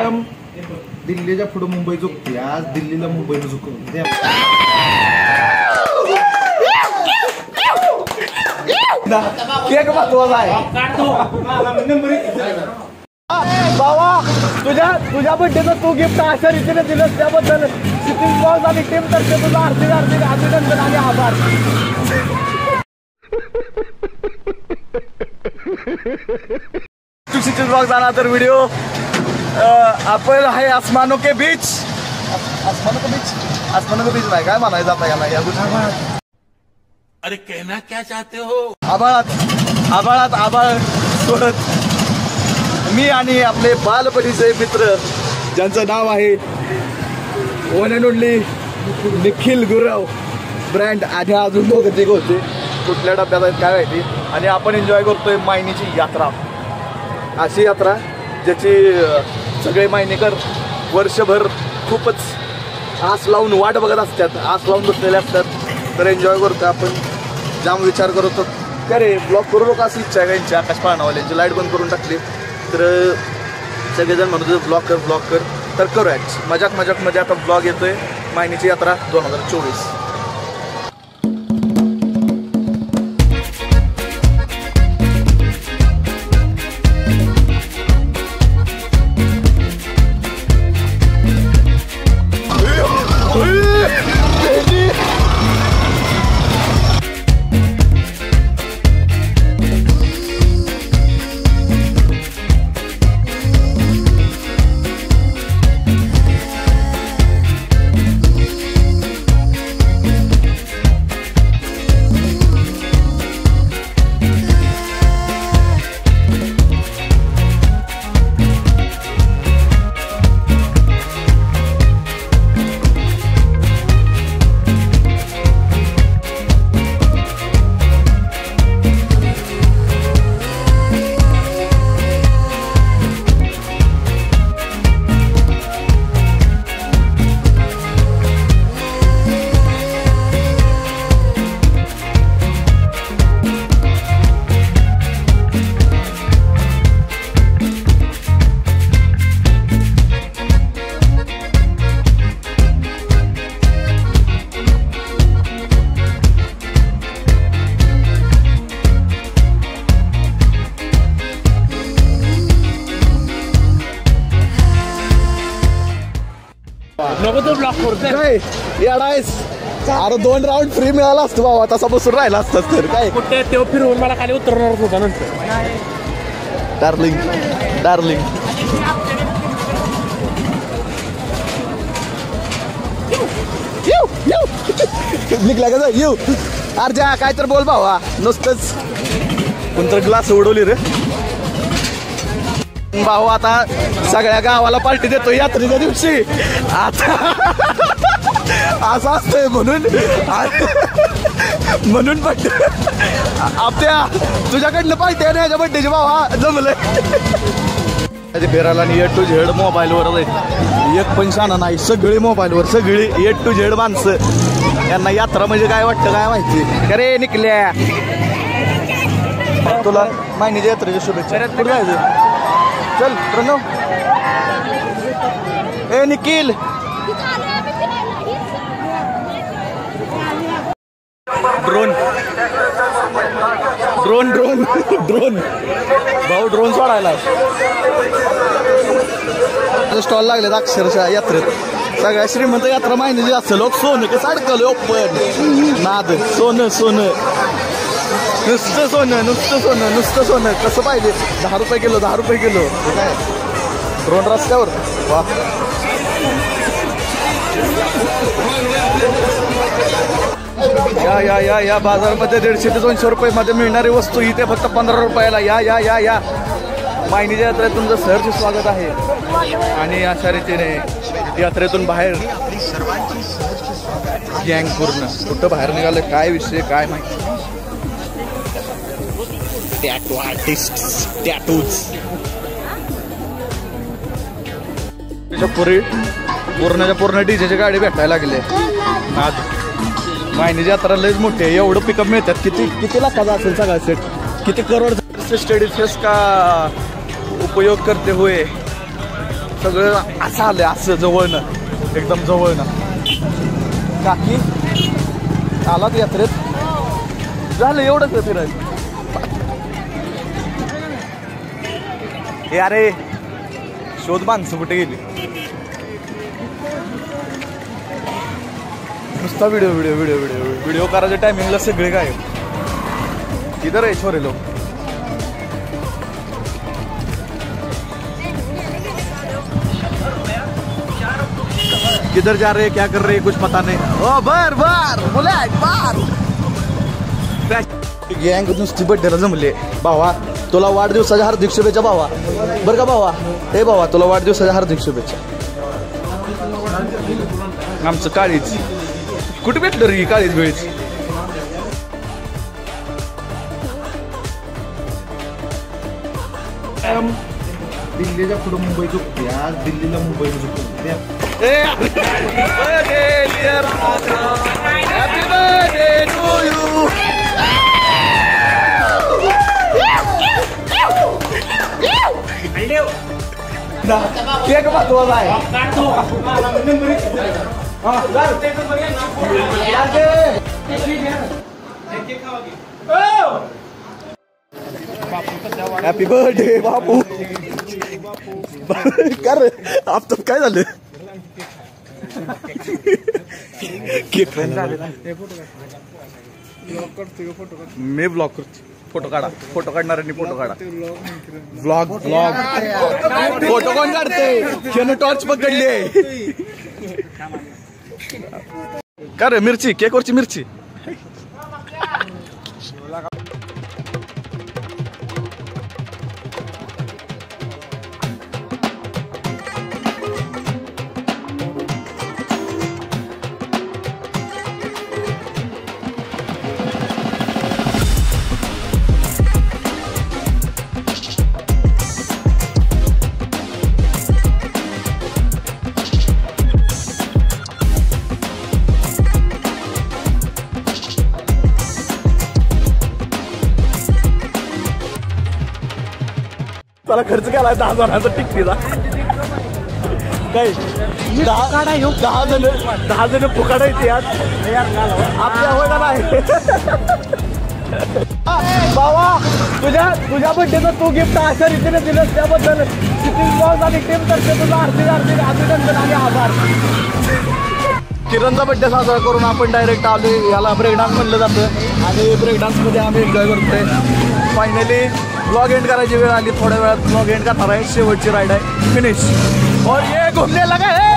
कायम दिल्लीच्या पुढे मुंबई झुकते, आज दिल्लीला मुंबईला झुकवते. केक महत्वाचा आहे बाबा. तुझ्या बड्डेचं तू गिफ्ट अशा रीतीने दिलं त्याबद्दल सिटिंग ब्लॉग आणि टीम तर्फे तुझा हार्दिक अभिनंदन आणि आभार. सिटिंग ब्लॉग झाला तर व्हिडिओ आपण आहे आसमानो के बीच. आसमानो के बीच नाही काय म्हणायचं आता याला या गोष्टी. अरे कहना क्या चाहते हो. आबाळात आबाळ सोडत मी आणि आपले बालपणीचे मित्र ज्यांचं नाव आहे one and only Nikhil Gurav brand आणि अजून दोघं तिघ होते कुठल्या डब्यात आहेत काय माहिती. आणि आपण एन्जॉय करतोय मायनीची यात्रा. अशी यात्रा ज्याची सगळे मायनीकर वर्षभर खूपच आस लावून वाट बघत असतात, आस लावून बसलेले असतात. तर एन्जॉय करतो आपण. जाम विचार करत होतो का रे ब्लॉग करू नका अशी इच्छा आहे का यांची आकाश पाळणावाल्यांची. लाईट बंद करून टाकली तर सगळेजण म्हणत होते ब्लॉग कर तर करूया. मजाक मध्ये आता ब्लॉग येतोय मायनीची यात्रा 2024. अरे 2 राऊंड फ्री मिळाला असतो बाबा, तसा बसून राहिला असतात तर काय कुठे तेव्हा फिरवून मला खाली उतरणार होता नंतर. डार्लिंग निघला का येऊ अर्जा काय तर बोल भावा. नुसतंच कोणतर ग्लास उडवली रे भाऊ. आता सगळ्या गावाला पार्टी देतो यात्रेच्या दिवशी. आता असं असतंय म्हणून बड्डे आपल्या तुझ्याकडनं पार्टी आहे याच्या बड्डेची भावा जमलंय. फिरायला A to Z मोबाईलवर एक पण शाणा नाही. सगळी मोबाईलवर सगळी A to Z माणसं. यांना यात्रा म्हणजे काय वाटतं काय माहिती. अरे निकल्या तुला मायनीच्या यात्रेच्या शुभेच्छा. कुठे जायचं चल प्रणव. ए निखिल ड्रोन भाऊ ड्रोन सोडायला स्टॉल लागलेत अक्षरशः यात्रेत. सगळ्या श्रीमंत यात्रा माहिती असतं. लोक सोनं कसं अडकलं ओपन नाद. सोनं नुसतं सोनं कसं पाहिजे. 10 रुपये किलो काय ड्रोन रस्त्यावर वा. या बाजारामध्ये 150 ते 200 रुपये मध्ये मिळणारी वस्तू इथे फक्त 15 रुपयाला. या मायनीच्या यात्रेत तुमचं सहर्ष स्वागत आहे. आणि अशा रीतीने यात्रेतून बाहेर गँग पूर्ण कुठं बाहेर निघालं काय विषय काय माहिती. टॅटू आर्टिस्ट टॅटूज पूर्ण डीजेची गाडी भेटायला लागले. आज मायनीची यात्रा लयच मोठी आहे. एवढं पिकअप मिळतात. किती लाखाचा असेल सगळा सेट. किती करोड. स्टडी फेस का उपयोग करते हुए सगळं असं आलंय, असं जवळनं, एकदम जवळनं. काकी आलात यात्रेत, झालं एवढंच फिरायचं. हे अरे शोध माणसं कुठे गेली, नुसता video video video video video करायच्या टायमिंगला सगळे काय किधर आहे छोरे लोक. किधर जा रहे क्या कर रहे कुछ पता नहीं. ओ बर बर बोला बार गँग नुसती बड्डेला जमले. भावा तुला वाढदिवसाच्या हार्दिक शुभेच्छा भावा. बरं का भावा, हे भावा तुला वाढदिवसाच्या हार्दिक शुभेच्छा. आमचं काळीच कुठे भेटलं रे काळीच वेळीच. दिल्लीच्या पुढे मुंबई झोपते, आज दिल्लीला मुंबई झोपते. केक महत्वाचा आहे. हॅपी बर्थडे बापू. कर आप काय झालं केक मी ब्लॉग करतो. फोटो काढा, फोटो काढणाऱ्यांनी फोटो काढा. ब्लॉग ब्लॉग फोटो कोण काढते, टॉर्च पकडली. का रे मिरची, केकवरची मिरची. त्याला खर्च केला 10 जणांचा टिकटीचा. काय 10 जण फुकाडा येते आज आपल्या होय नाही. बाबा तुझ्या बड्डेचं तू गिफ्ट अशा रीतीने दिलं त्याबद्दल आणि टीम तर्फे तुझा हार्दिक अभिनंदन आणि आभार. किरणचा बड्डे साजरा करून आपण डायरेक्ट आलो. याला ब्रेक डान्स म्हणलं जातं आणि ब्रेक डान्समध्ये आम्ही एन्जॉय करतोय. फायनली ब्लॉग एंड करायची वेळ आली. थोड्या वेळात ब्लॉग एंड करणार आहे. शेवटची राईड आहे, फिनिश. और ये घूमने लगा है.